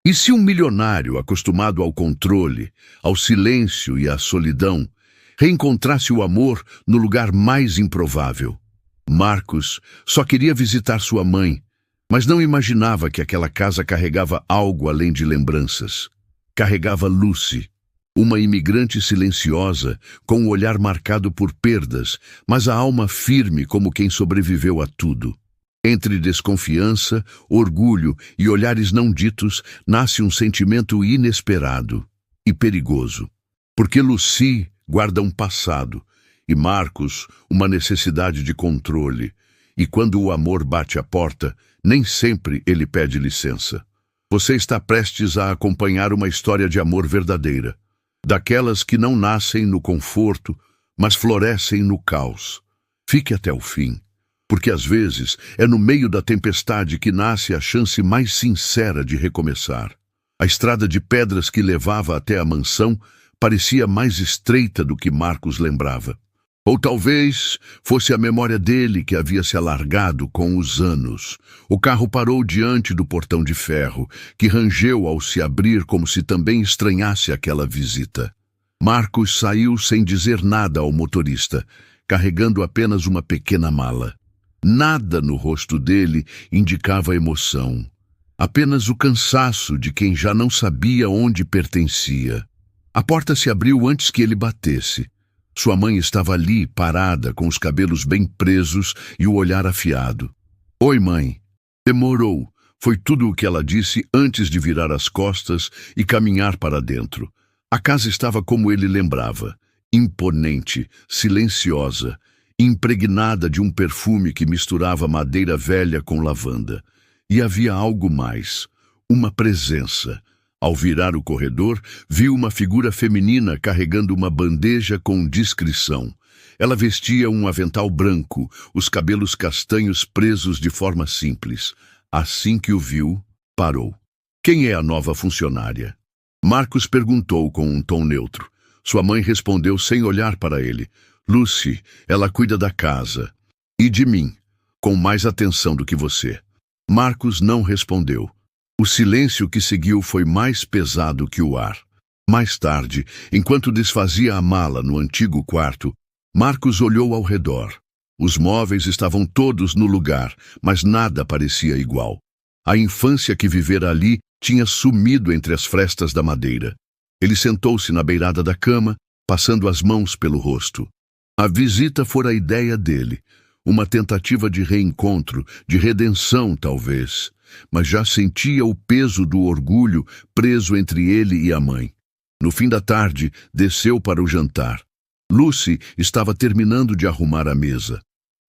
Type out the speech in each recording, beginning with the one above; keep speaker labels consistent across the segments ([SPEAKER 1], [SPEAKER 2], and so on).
[SPEAKER 1] E se um milionário acostumado ao controle, ao silêncio e à solidão, reencontrasse o amor no lugar mais improvável? Marcos só queria visitar sua mãe, mas não imaginava que aquela casa carregava algo além de lembranças. Carregava Lucy, uma imigrante silenciosa, com o olhar marcado por perdas, mas a alma firme como quem sobreviveu a tudo. Entre desconfiança, orgulho e olhares não ditos, nasce um sentimento inesperado e perigoso. Porque Lucy guarda um passado, e Marcos uma necessidade de controle. E quando o amor bate à porta, nem sempre ele pede licença. Você está prestes a acompanhar uma história de amor verdadeira. Daquelas que não nascem no conforto, mas florescem no caos. Fique até o fim, porque às vezes é no meio da tempestade que nasce a chance mais sincera de recomeçar. A estrada de pedras que levava até a mansão parecia mais estreita do que Marcos lembrava. Ou talvez fosse a memória dele que havia se alargado com os anos. O carro parou diante do portão de ferro, que rangeu ao se abrir como se também estranhasse aquela visita. Marcos saiu sem dizer nada ao motorista, carregando apenas uma pequena mala. Nada no rosto dele indicava emoção. Apenas o cansaço de quem já não sabia onde pertencia. A porta se abriu antes que ele batesse. Sua mãe estava ali, parada, com os cabelos bem presos e o olhar afiado. Oi, mãe. Demorou. Foi tudo o que ela disse antes de virar as costas e caminhar para dentro. A casa estava como ele lembrava. Imponente, silenciosa, impregnada de um perfume que misturava madeira velha com lavanda. E havia algo mais. Uma presença. Ao virar o corredor, viu uma figura feminina carregando uma bandeja com discrição. Ela vestia um avental branco, os cabelos castanhos presos de forma simples. Assim que o viu, parou. Quem é a nova funcionária? Marcos perguntou com um tom neutro. Sua mãe respondeu sem olhar para ele. Lucy, ela cuida da casa. E de mim, com mais atenção do que você. Marcos não respondeu. O silêncio que seguiu foi mais pesado que o ar. Mais tarde, enquanto desfazia a mala no antigo quarto, Marcos olhou ao redor. Os móveis estavam todos no lugar, mas nada parecia igual. A infância que vivera ali tinha sumido entre as frestas da madeira. Ele sentou-se na beirada da cama, passando as mãos pelo rosto. A visita fora a ideia dele, uma tentativa de reencontro, de redenção talvez, mas já sentia o peso do orgulho preso entre ele e a mãe. No fim da tarde, desceu para o jantar. Lucy estava terminando de arrumar a mesa.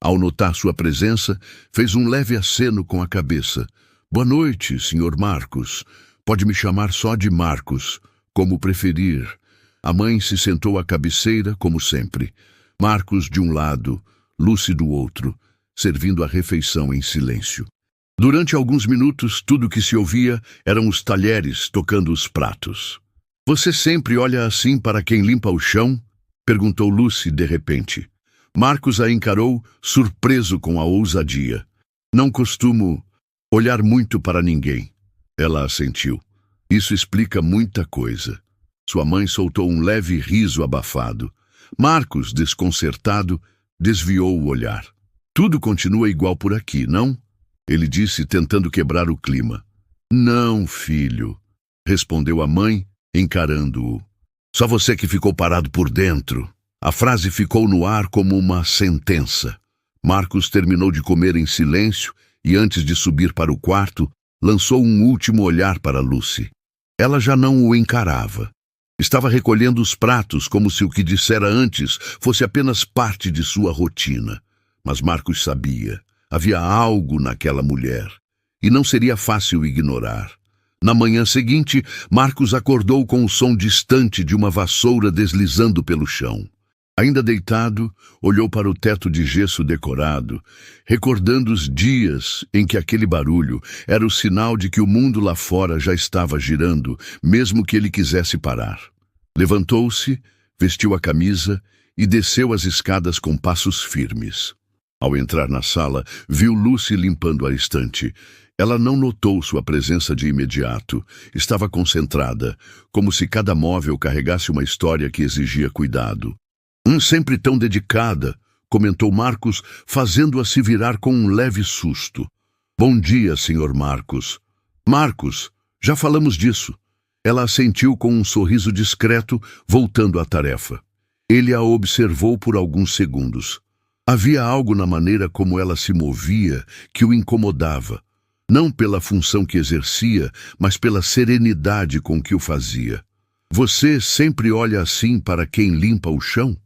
[SPEAKER 1] Ao notar sua presença, fez um leve aceno com a cabeça. Boa noite, Sr. Marcos. Pode me chamar só de Marcos, como preferir. A mãe se sentou à cabeceira, como sempre. Marcos de um lado, Lucy do outro, servindo a refeição em silêncio. Durante alguns minutos, tudo que se ouvia eram os talheres tocando os pratos. Você sempre olha assim para quem limpa o chão? Perguntou Lucy de repente. Marcos a encarou, surpreso com a ousadia. Não costumo olhar muito para ninguém. Ela assentiu. Isso explica muita coisa. Sua mãe soltou um leve riso abafado. Marcos, desconcertado, desviou o olhar. Tudo continua igual por aqui, não? Ele disse, tentando quebrar o clima. Não, filho, respondeu a mãe, encarando-o. Só você que ficou parado por dentro. A frase ficou no ar como uma sentença. Marcos terminou de comer em silêncio e, antes de subir para o quarto, lançou um último olhar para Lucy. Ela já não o encarava. Estava recolhendo os pratos como se o que dissera antes fosse apenas parte de sua rotina. Mas Marcos sabia. Havia algo naquela mulher, e não seria fácil ignorar. Na manhã seguinte, Marcos acordou com o som distante de uma vassoura deslizando pelo chão. Ainda deitado, olhou para o teto de gesso decorado, recordando os dias em que aquele barulho era o sinal de que o mundo lá fora já estava girando, mesmo que ele quisesse parar. Levantou-se, vestiu a camisa e desceu as escadas com passos firmes. Ao entrar na sala, viu Lucy limpando a estante. Ela não notou sua presença de imediato. Estava concentrada, como se cada móvel carregasse uma história que exigia cuidado. Sempre tão dedicada, comentou Marcos, fazendo-a se virar com um leve susto. Bom dia, Sr. Marcos. Marcos, já falamos disso. Ela assentiu com um sorriso discreto, voltando à tarefa. Ele a observou por alguns segundos. Havia algo na maneira como ela se movia que o incomodava, não pela função que exercia, mas pela serenidade com que o fazia. Você sempre olha assim para quem limpa o chão?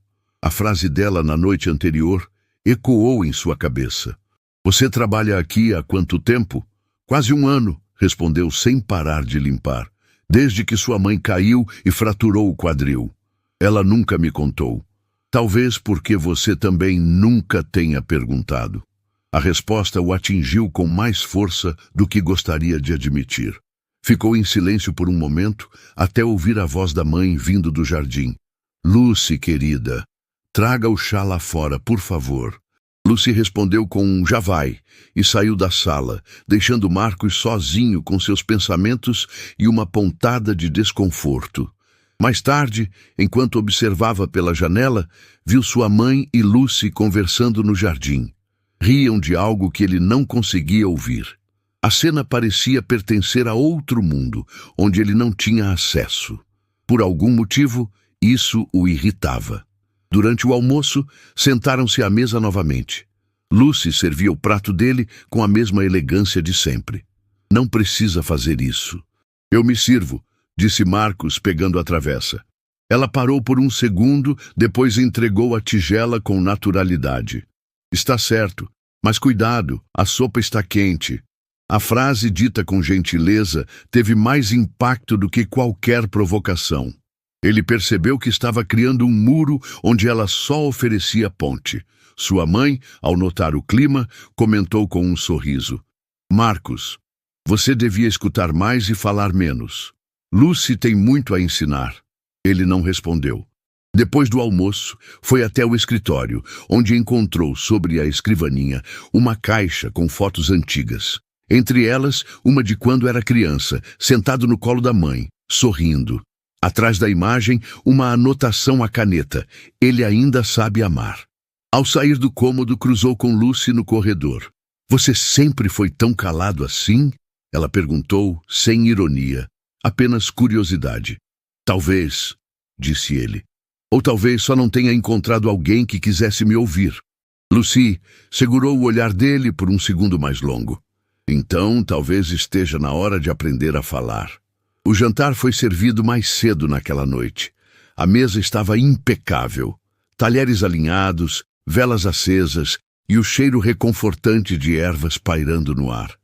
[SPEAKER 1] A frase dela na noite anterior ecoou em sua cabeça. Você trabalha aqui há quanto tempo? Quase 1 ano, respondeu sem parar de limpar, desde que sua mãe caiu e fraturou o quadril. Ela nunca me contou. Talvez porque você também nunca tenha perguntado. A resposta o atingiu com mais força do que gostaria de admitir. Ficou em silêncio por um momento, até ouvir a voz da mãe vindo do jardim. Lucy, querida, traga o chá lá fora, por favor. Lucy respondeu com um já vai e saiu da sala, deixando Marcos sozinho com seus pensamentos e uma pontada de desconforto. Mais tarde, enquanto observava pela janela, viu sua mãe e Lucy conversando no jardim. Riam de algo que ele não conseguia ouvir. A cena parecia pertencer a outro mundo, onde ele não tinha acesso. Por algum motivo, isso o irritava. Durante o almoço, sentaram-se à mesa novamente. Lucy servia o prato dele com a mesma elegância de sempre. Não precisa fazer isso. Eu me sirvo, disse Marcos, pegando a travessa. Ela parou por um segundo, depois entregou a tigela com naturalidade. Está certo, mas cuidado, a sopa está quente. A frase dita com gentileza teve mais impacto do que qualquer provocação. Ele percebeu que estava criando um muro onde ela só oferecia ponte. Sua mãe, ao notar o clima, comentou com um sorriso. Marcos, você devia escutar mais e falar menos. Lucy tem muito a ensinar. Ele não respondeu. Depois do almoço, foi até o escritório, onde encontrou sobre a escrivaninha uma caixa com fotos antigas. Entre elas, uma de quando era criança, sentado no colo da mãe, sorrindo. Atrás da imagem, uma anotação à caneta. Ele ainda sabe amar. Ao sair do cômodo, cruzou com Lucy no corredor. Você sempre foi tão calado assim? Ela perguntou, sem ironia. Apenas curiosidade. Talvez, disse ele. Ou talvez só não tenha encontrado alguém que quisesse me ouvir. Lucy segurou o olhar dele por um segundo mais longo. Então, talvez esteja na hora de aprender a falar. O jantar foi servido mais cedo naquela noite. A mesa estava impecável. Talheres alinhados, velas acesas e o cheiro reconfortante de ervas pairando no ar.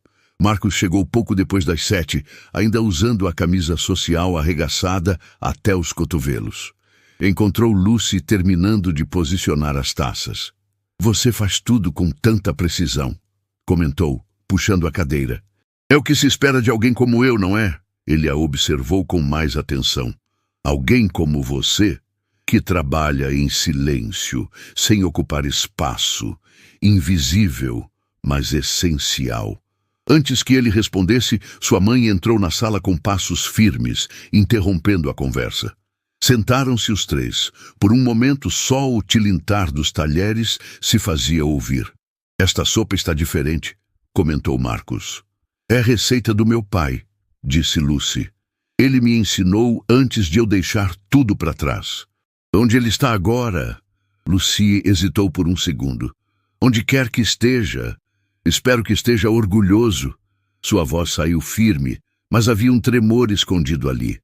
[SPEAKER 1] Marcos chegou pouco depois das 7, ainda usando a camisa social arregaçada até os cotovelos. Encontrou Lucy terminando de posicionar as taças. Você faz tudo com tanta precisão, comentou, puxando a cadeira. É o que se espera de alguém como eu, não é? Ele a observou com mais atenção. Alguém como você, que trabalha em silêncio, sem ocupar espaço, invisível, mas essencial. Antes que ele respondesse, sua mãe entrou na sala com passos firmes, interrompendo a conversa. Sentaram-se os três. Por um momento, só o tilintar dos talheres se fazia ouvir. Esta sopa está diferente, comentou Marcos. É receita do meu pai, disse Lucy. Ele me ensinou antes de eu deixar tudo para trás. Onde ele está agora? Lucy hesitou por um segundo. Onde quer que esteja. Espero que esteja orgulhoso. Sua voz saiu firme, mas havia um tremor escondido ali.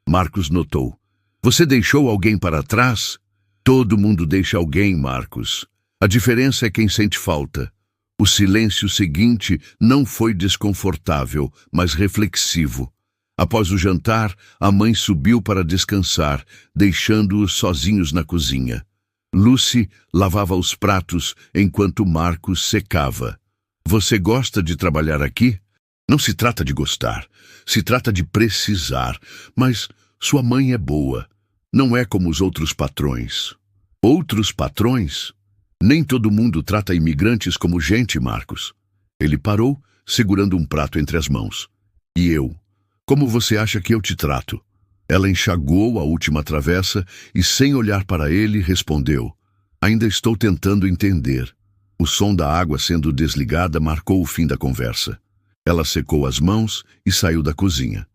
[SPEAKER 1] Marcos notou. Você deixou alguém para trás? Todo mundo deixa alguém, Marcos. A diferença é quem sente falta. O silêncio seguinte não foi desconfortável, mas reflexivo. Após o jantar, a mãe subiu para descansar, deixando-os sozinhos na cozinha. Lucy lavava os pratos enquanto Marcos secava. Você gosta de trabalhar aqui? Não se trata de gostar, se trata de precisar, mas sua mãe é boa. Não é como os outros patrões. Outros patrões? Nem todo mundo trata imigrantes como gente, Marcos. Ele parou, segurando um prato entre as mãos. E eu? Como você acha que eu te trato? Ela enxagou a última travessa e, sem olhar para ele, respondeu: Ainda estou tentando entender. O som da água sendo desligada marcou o fim da conversa. Ela secou as mãos e saiu da cozinha.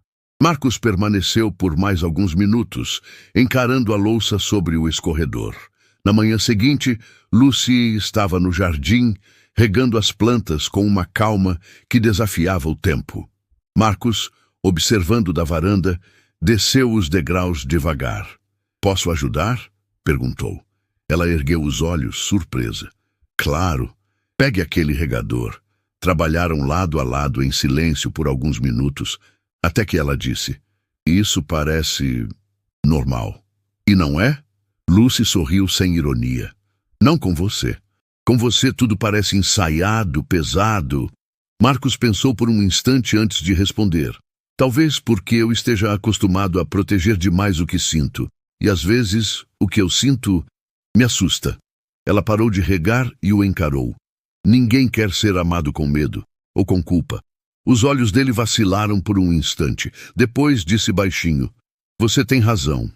[SPEAKER 1] Marcos permaneceu por mais alguns minutos, encarando a louça sobre o escorredor. Na manhã seguinte, Lucy estava no jardim, regando as plantas com uma calma que desafiava o tempo. Marcos, observando da varanda, desceu os degraus devagar. "Posso ajudar?" perguntou. Ela ergueu os olhos, surpresa. "Claro. Pegue aquele regador." Trabalharam lado a lado em silêncio por alguns minutos, até que ela disse: "Isso parece normal." "E não é?" Lucy sorriu sem ironia. "Não com você. Com você tudo parece ensaiado, pesado." Marcos pensou por um instante antes de responder. "Talvez porque eu esteja acostumado a proteger demais o que sinto, e às vezes o que eu sinto me assusta." Ela parou de regar e o encarou. Ninguém quer ser amado com medo ou com culpa. Os olhos dele vacilaram por um instante. Depois disse baixinho: "Você tem razão."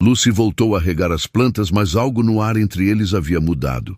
[SPEAKER 1] Lucy voltou a regar as plantas, mas algo no ar entre eles havia mudado.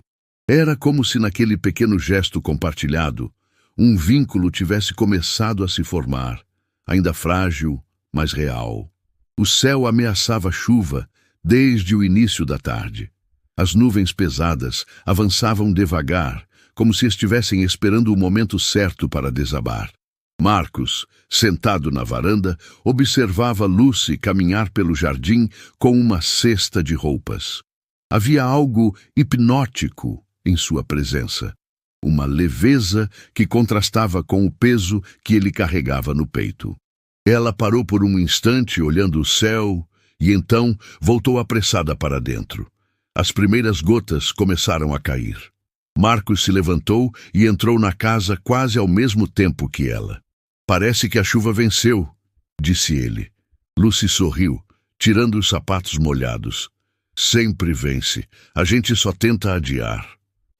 [SPEAKER 1] Era como se naquele pequeno gesto compartilhado, um vínculo tivesse começado a se formar, ainda frágil, mas real. O céu ameaçava chuva desde o início da tarde. As nuvens pesadas avançavam devagar, como se estivessem esperando o momento certo para desabar. Marcos, sentado na varanda, observava Lucy caminhar pelo jardim com uma cesta de roupas. Havia algo hipnótico em sua presença, uma leveza que contrastava com o peso que ele carregava no peito. Ela parou por um instante olhando o céu e então voltou apressada para dentro. As primeiras gotas começaram a cair. Marcos se levantou e entrou na casa quase ao mesmo tempo que ela. "Parece que a chuva venceu", disse ele. Lucy sorriu, tirando os sapatos molhados. "Sempre vence. A gente só tenta adiar."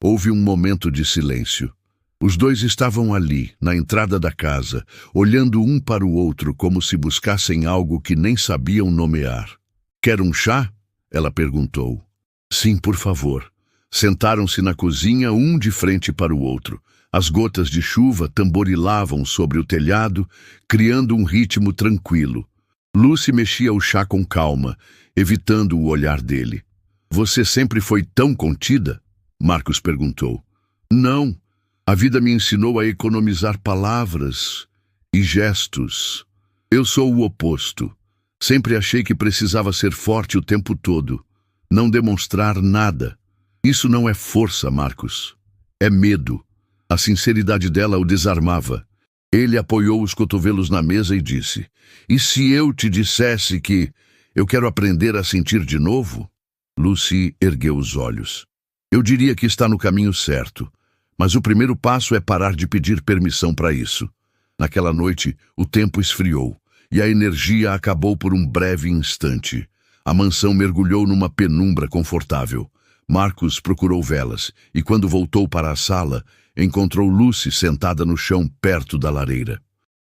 [SPEAKER 1] Houve um momento de silêncio. Os dois estavam ali, na entrada da casa, olhando um para o outro como se buscassem algo que nem sabiam nomear. "Quer um chá?" ela perguntou. "Sim, por favor." Sentaram-se na cozinha, um de frente para o outro. As gotas de chuva tamborilavam sobre o telhado, criando um ritmo tranquilo. Lucy mexia o chá com calma, evitando o olhar dele. "Você sempre foi tão contida?" Marcos perguntou. "Não. A vida me ensinou a economizar palavras e gestos. Eu sou o oposto. Sempre achei que precisava ser forte o tempo todo, não demonstrar nada. Isso não é força, Marcos. É medo." A sinceridade dela o desarmava. Ele apoiou os cotovelos na mesa e disse: "E se eu te dissesse que eu quero aprender a sentir de novo?" Lucy ergueu os olhos. "Eu diria que está no caminho certo, mas o primeiro passo é parar de pedir permissão para isso." Naquela noite, o tempo esfriou e a energia acabou por um breve instante. A mansão mergulhou numa penumbra confortável. Marcos procurou velas e, quando voltou para a sala, encontrou Lucy sentada no chão perto da lareira.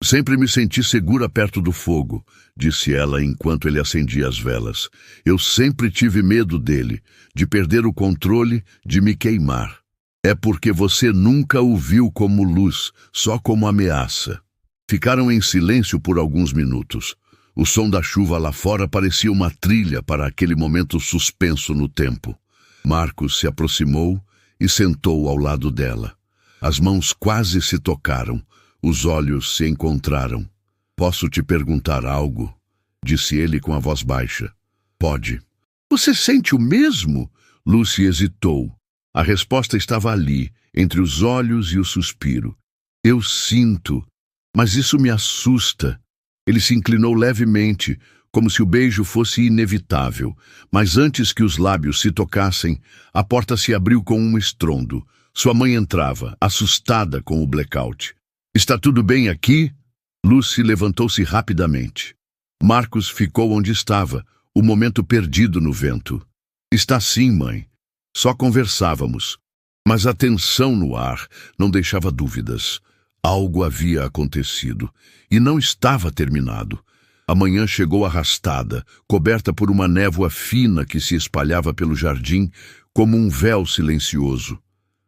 [SPEAKER 1] "Sempre me senti segura perto do fogo", disse ela enquanto ele acendia as velas. "Eu sempre tive medo dele, de perder o controle, de me queimar. É porque você nunca o viu como luz, só como ameaça." Ficaram em silêncio por alguns minutos. O som da chuva lá fora parecia uma trilha para aquele momento suspenso no tempo. Marcos se aproximou e sentou ao lado dela. As mãos quase se tocaram, os olhos se encontraram. "Posso te perguntar algo?" disse ele com a voz baixa. "Pode." "Você sente o mesmo?" Lucy hesitou. A resposta estava ali, entre os olhos e o suspiro. "Eu sinto, mas isso me assusta." Ele se inclinou levemente, como se o beijo fosse inevitável, mas antes que os lábios se tocassem, a porta se abriu com um estrondo. Sua mãe entrava, assustada com o blackout. "Está tudo bem aqui?" Lucy levantou-se rapidamente. Marcos ficou onde estava, o momento perdido no vento. "Está sim, mãe. Só conversávamos." Mas a tensão no ar não deixava dúvidas. Algo havia acontecido e não estava terminado. A manhã chegou arrastada, coberta por uma névoa fina que se espalhava pelo jardim como um véu silencioso.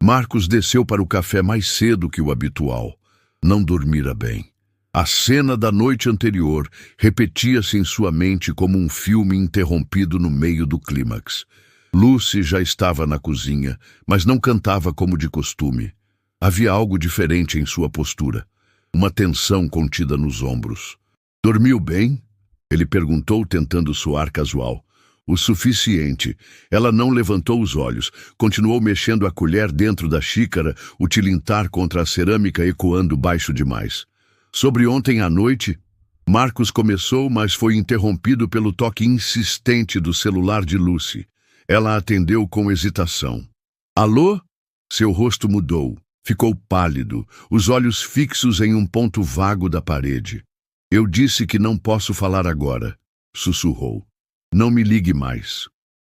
[SPEAKER 1] Marcos desceu para o café mais cedo que o habitual. Não dormira bem. A cena da noite anterior repetia-se em sua mente como um filme interrompido no meio do clímax. Lucy já estava na cozinha, mas não cantava como de costume. Havia algo diferente em sua postura, uma tensão contida nos ombros. "Dormiu bem?" ele perguntou, tentando soar casual. O suficiente. Ela não levantou os olhos, continuou mexendo a colher dentro da xícara, o tilintar contra a cerâmica ecoando baixo demais. "Sobre ontem à noite?" Marcos começou, mas foi interrompido pelo toque insistente do celular de Lucy. Ela atendeu com hesitação. "Alô?" Seu rosto mudou. Ficou pálido, os olhos fixos em um ponto vago da parede. "Eu disse que não posso falar agora", sussurrou. "Não me ligue mais."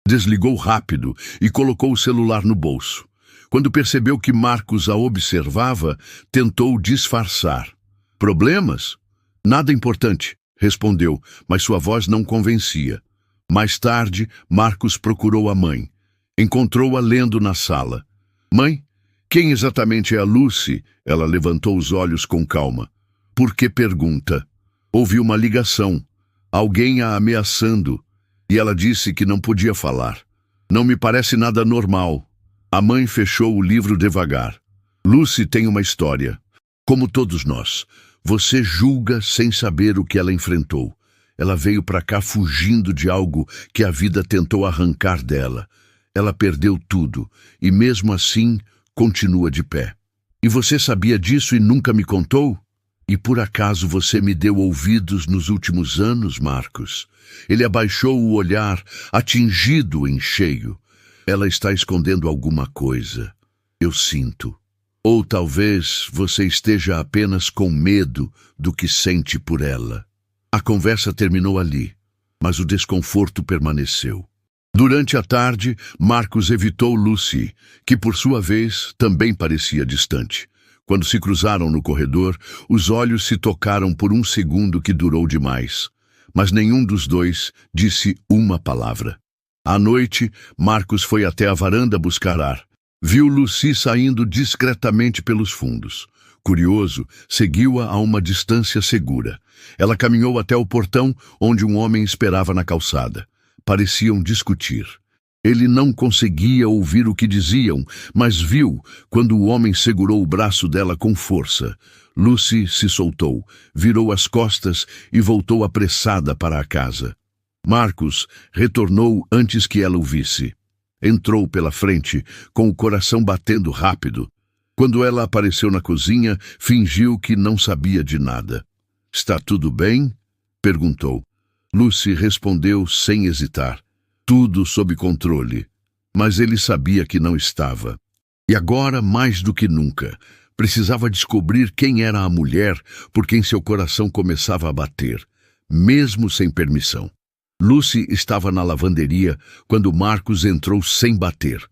[SPEAKER 1] Desligou rápido e colocou o celular no bolso. Quando percebeu que Marcos a observava, tentou disfarçar. "Problemas?" "Nada importante", respondeu, mas sua voz não convencia. Mais tarde, Marcos procurou a mãe. Encontrou-a lendo na sala. "Mãe, quem exatamente é a Lucy?" Ela levantou os olhos com calma. "Por que pergunta?" "Houve uma ligação. Alguém a ameaçando. E ela disse que não podia falar. Não me parece nada normal." A mãe fechou o livro devagar. "Lucy tem uma história. Como todos nós. Você julga sem saber o que ela enfrentou. Ela veio para cá fugindo de algo que a vida tentou arrancar dela. Ela perdeu tudo, e mesmo assim, continua de pé. E você sabia disso e nunca me contou? E por acaso você me deu ouvidos nos últimos anos, Marcos?" Ele abaixou o olhar, atingido em cheio. "Ela está escondendo alguma coisa. Eu sinto. Ou talvez você esteja apenas com medo do que sente por ela." A conversa terminou ali, mas o desconforto permaneceu. Durante a tarde, Marcos evitou Lucy, que por sua vez também parecia distante. Quando se cruzaram no corredor, os olhos se tocaram por um segundo que durou demais. Mas nenhum dos dois disse uma palavra. À noite, Marcos foi até a varanda buscar ar. Viu Lucy saindo discretamente pelos fundos. Curioso, seguiu-a a uma distância segura. Ela caminhou até o portão, onde um homem esperava na calçada. Pareciam discutir. Ele não conseguia ouvir o que diziam, mas viu quando o homem segurou o braço dela com força. Lucy se soltou, virou as costas e voltou apressada para a casa. Marcos retornou antes que ela o visse. Entrou pela frente, com o coração batendo rápido. Quando ela apareceu na cozinha, fingiu que não sabia de nada. "Está tudo bem?" perguntou. Lucy respondeu sem hesitar. Tudo sob controle. Mas ele sabia que não estava. E agora, mais do que nunca, precisava descobrir quem era a mulher por quem seu coração começava a bater, mesmo sem permissão. Lucy estava na lavanderia quando Marcos entrou sem bater.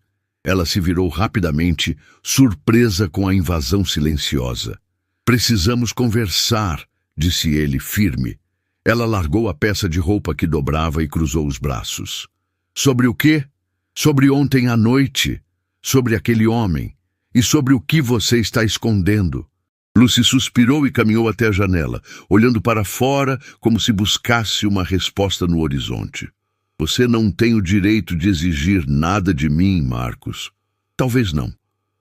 [SPEAKER 1] Ela se virou rapidamente, surpresa com a invasão silenciosa. "Precisamos conversar", disse ele, firme. Ela largou a peça de roupa que dobrava e cruzou os braços. "Sobre o quê?" "Sobre ontem à noite. Sobre aquele homem. E sobre o que você está escondendo." Lucy suspirou e caminhou até a janela, olhando para fora como se buscasse uma resposta no horizonte. "Você não tem o direito de exigir nada de mim, Marcos." "Talvez não,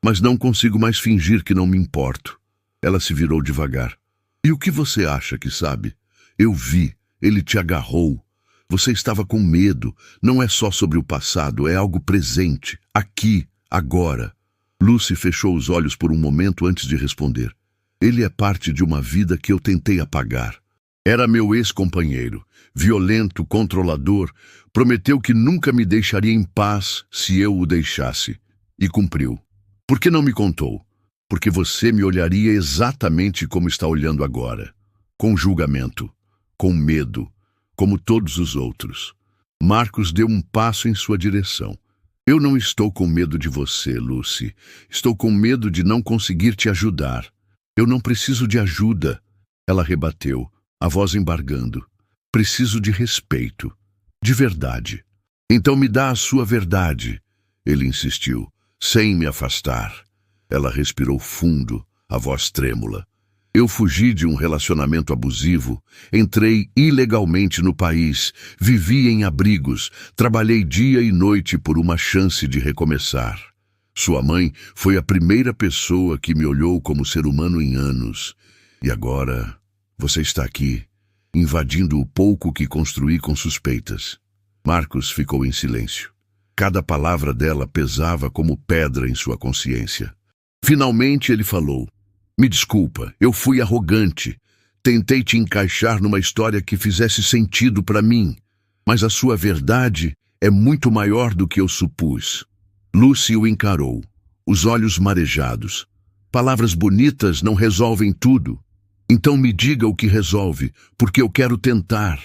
[SPEAKER 1] mas não consigo mais fingir que não me importo." Ela se virou devagar. "E o que você acha que sabe? Eu vi, ele te agarrou. Você estava com medo. Não é só sobre o passado, é algo presente, aqui, agora." Lucy fechou os olhos por um momento antes de responder. "Ele é parte de uma vida que eu tentei apagar. Era meu ex-companheiro, violento, controlador, prometeu que nunca me deixaria em paz se eu o deixasse. E cumpriu. Por que não me contou? Porque você me olharia exatamente como está olhando agora. Com julgamento, com medo, como todos os outros." Marcos deu um passo em sua direção. Eu não estou com medo de você, Lucy. Estou com medo de não conseguir te ajudar. Eu não preciso de ajuda. Ela rebateu, a voz embargando. Preciso de respeito. De verdade. Então me dá a sua verdade. Ele insistiu, sem me afastar. Ela respirou fundo, a voz trêmula. Eu fugi de um relacionamento abusivo, entrei ilegalmente no país, vivi em abrigos, trabalhei dia e noite por uma chance de recomeçar. Sua mãe foi a primeira pessoa que me olhou como ser humano em anos. E agora, você está aqui, invadindo o pouco que construí com suspeitas. Marcos ficou em silêncio. Cada palavra dela pesava como pedra em sua consciência. Finalmente ele falou. Me desculpa, eu fui arrogante. Tentei te encaixar numa história que fizesse sentido para mim. Mas a sua verdade é muito maior do que eu supus. Lucy o encarou, os olhos marejados. Palavras bonitas não resolvem tudo. Então me diga o que resolve, porque eu quero tentar.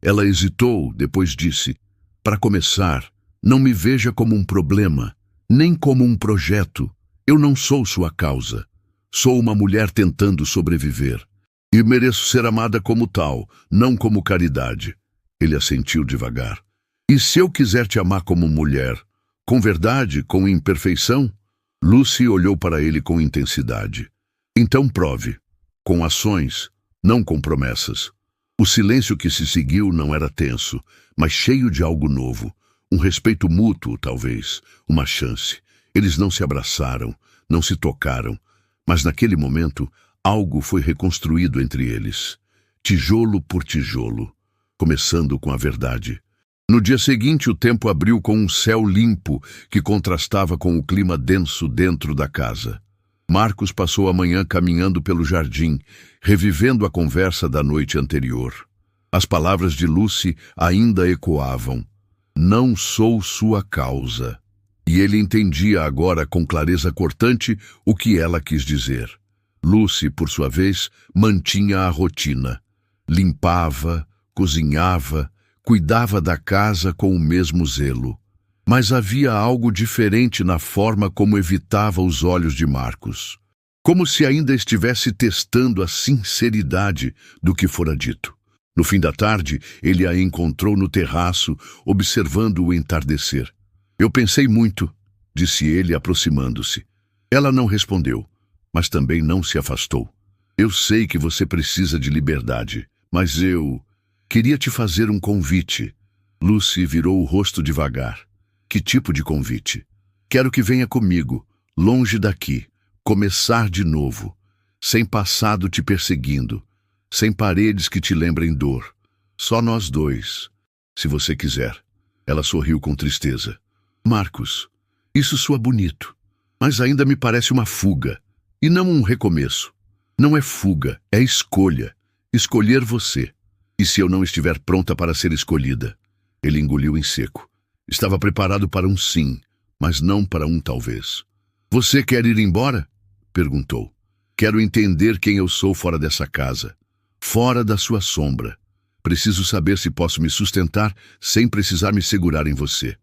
[SPEAKER 1] Ela hesitou, depois disse. Para começar, não me veja como um problema, nem como um projeto. Eu não sou sua causa. Sou uma mulher tentando sobreviver. E mereço ser amada como tal, não como caridade. Ele assentiu devagar. E se eu quiser te amar como mulher, com verdade, com imperfeição? Lucy olhou para ele com intensidade. Então prove. Com ações, não com promessas. O silêncio que se seguiu não era tenso, mas cheio de algo novo. Um respeito mútuo, talvez. Uma chance. Eles não se abraçaram, não se tocaram. Mas naquele momento, algo foi reconstruído entre eles. Tijolo por tijolo, começando com a verdade. No dia seguinte, o tempo abriu com um céu limpo que contrastava com o clima denso dentro da casa. Marcos passou a manhã caminhando pelo jardim, revivendo a conversa da noite anterior. As palavras de Lucy ainda ecoavam. Não sou sua causa. E ele entendia agora com clareza cortante o que ela quis dizer. Lucy, por sua vez, mantinha a rotina. Limpava, cozinhava, cuidava da casa com o mesmo zelo. Mas havia algo diferente na forma como evitava os olhos de Marcos. Como se ainda estivesse testando a sinceridade do que fora dito. No fim da tarde, ele a encontrou no terraço, observando o entardecer. Eu pensei muito, disse ele, aproximando-se. Ela não respondeu, mas também não se afastou. Eu sei que você precisa de liberdade, mas eu queria te fazer um convite. Lucy virou o rosto devagar. Que tipo de convite? Quero que venha comigo, longe daqui, começar de novo, sem passado te perseguindo, sem paredes que te lembrem dor. Só nós dois, se você quiser. Ela sorriu com tristeza. Marcos, isso soa bonito, mas ainda me parece uma fuga, e não um recomeço. Não é fuga, é escolha. Escolher você. E se eu não estiver pronta para ser escolhida? Ele engoliu em seco. Estava preparado para um sim, mas não para um talvez. Você quer ir embora? Perguntou. Quero entender quem eu sou fora dessa casa, fora da sua sombra. Preciso saber se posso me sustentar sem precisar me segurar em você.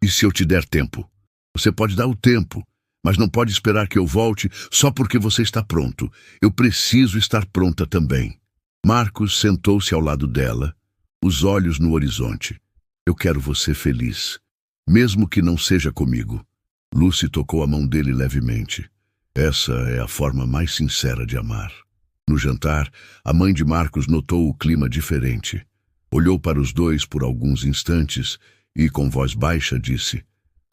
[SPEAKER 1] E se eu te der tempo? Você pode dar o tempo, mas não pode esperar que eu volte só porque você está pronto. Eu preciso estar pronta também. Marcos sentou-se ao lado dela, os olhos no horizonte. Eu quero você feliz, mesmo que não seja comigo. Lucy tocou a mão dele levemente. Essa é a forma mais sincera de amar. No jantar, a mãe de Marcos notou o clima diferente. Olhou para os dois por alguns instantes e, com voz baixa, disse: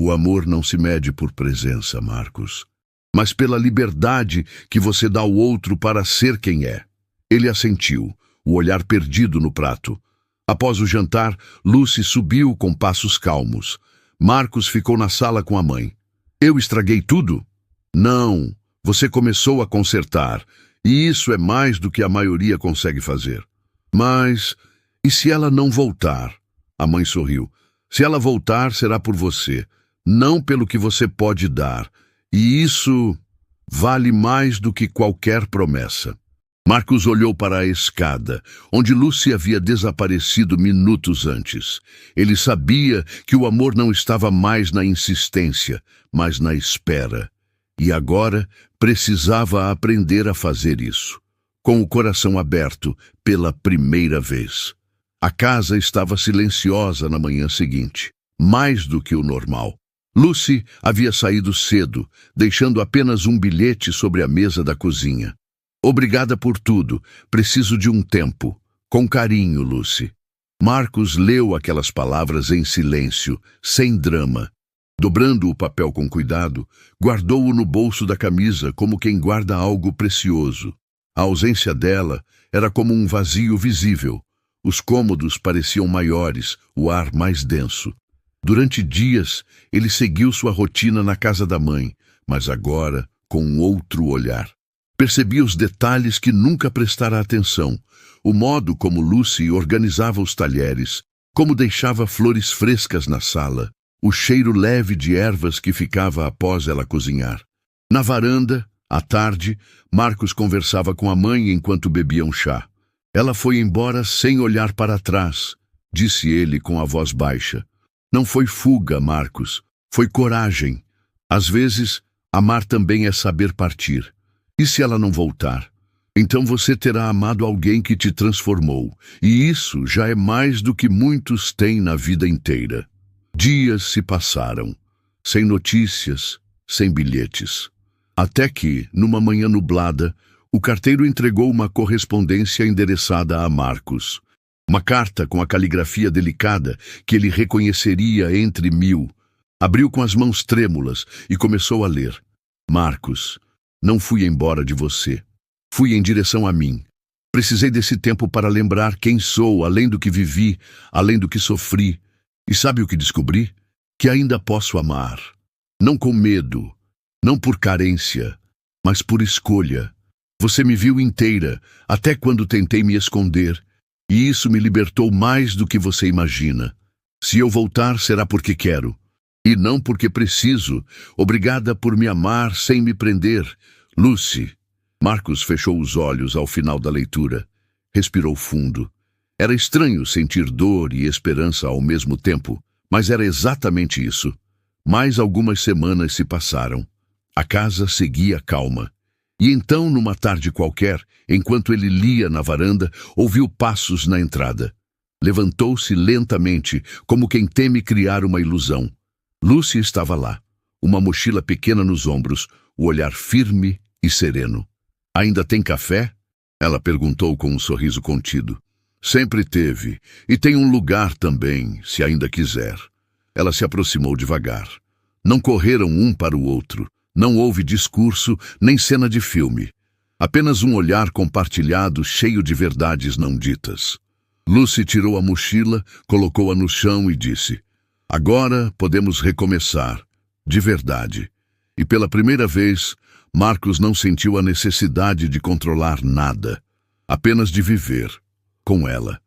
[SPEAKER 1] O amor não se mede por presença, Marcos, mas pela liberdade que você dá ao outro para ser quem é. Ele assentiu, o olhar perdido no prato. Após o jantar, Lucy subiu com passos calmos. Marcos ficou na sala com a mãe. Eu estraguei tudo? Não, você começou a consertar, e isso é mais do que a maioria consegue fazer. Mas, e se ela não voltar? A mãe sorriu. Se ela voltar, será por você, não pelo que você pode dar. E isso vale mais do que qualquer promessa. Marcos olhou para a escada, onde Lucy havia desaparecido minutos antes. Ele sabia que o amor não estava mais na insistência, mas na espera. E agora precisava aprender a fazer isso, com o coração aberto pela primeira vez. A casa estava silenciosa na manhã seguinte, mais do que o normal. Lucy havia saído cedo, deixando apenas um bilhete sobre a mesa da cozinha. Obrigada por tudo. Preciso de um tempo. Com carinho, Lucy. Marcos leu aquelas palavras em silêncio, sem drama. Dobrando o papel com cuidado, guardou-o no bolso da camisa como quem guarda algo precioso. A ausência dela era como um vazio visível. Os cômodos pareciam maiores, o ar mais denso. Durante dias, ele seguiu sua rotina na casa da mãe, mas agora com um outro olhar. Percebia os detalhes que nunca prestara atenção, o modo como Lucy organizava os talheres, como deixava flores frescas na sala, o cheiro leve de ervas que ficava após ela cozinhar. Na varanda, à tarde, Marcos conversava com a mãe enquanto bebiam chá. Ela foi embora sem olhar para trás, disse ele com a voz baixa. Não foi fuga, Marcos, foi coragem. Às vezes, amar também é saber partir. E se ela não voltar? Então você terá amado alguém que te transformou, e isso já é mais do que muitos têm na vida inteira. Dias se passaram, sem notícias, sem bilhetes. Até que, numa manhã nublada, o carteiro entregou uma correspondência endereçada a Marcos. Uma carta com a caligrafia delicada que ele reconheceria entre mil. Abriu com as mãos trêmulas e começou a ler. Marcos, não fui embora de você. Fui em direção a mim. Precisei desse tempo para lembrar quem sou, além do que vivi, além do que sofri. E sabe o que descobri? Que ainda posso amar. Não com medo, não por carência, mas por escolha. Você me viu inteira, até quando tentei me esconder, e isso me libertou mais do que você imagina. Se eu voltar, será porque quero. E não porque preciso. Obrigada por me amar sem me prender. Lucy. Marcos fechou os olhos ao final da leitura. Respirou fundo. Era estranho sentir dor e esperança ao mesmo tempo, mas era exatamente isso. Mais algumas semanas se passaram. A casa seguia calma. E então, numa tarde qualquer, enquanto ele lia na varanda, ouviu passos na entrada. Levantou-se lentamente, como quem teme criar uma ilusão. Lucy estava lá, uma mochila pequena nos ombros, o olhar firme e sereno. Ainda tem café? Ela perguntou com um sorriso contido. Sempre teve, e tem um lugar também, se ainda quiser. Ela se aproximou devagar. Não correram um para o outro. Não houve discurso, nem cena de filme. Apenas um olhar compartilhado cheio de verdades não ditas. Lucy tirou a mochila, colocou-a no chão e disse: agora podemos recomeçar, de verdade. E pela primeira vez, Marcos não sentiu a necessidade de controlar nada, apenas de viver, com ela.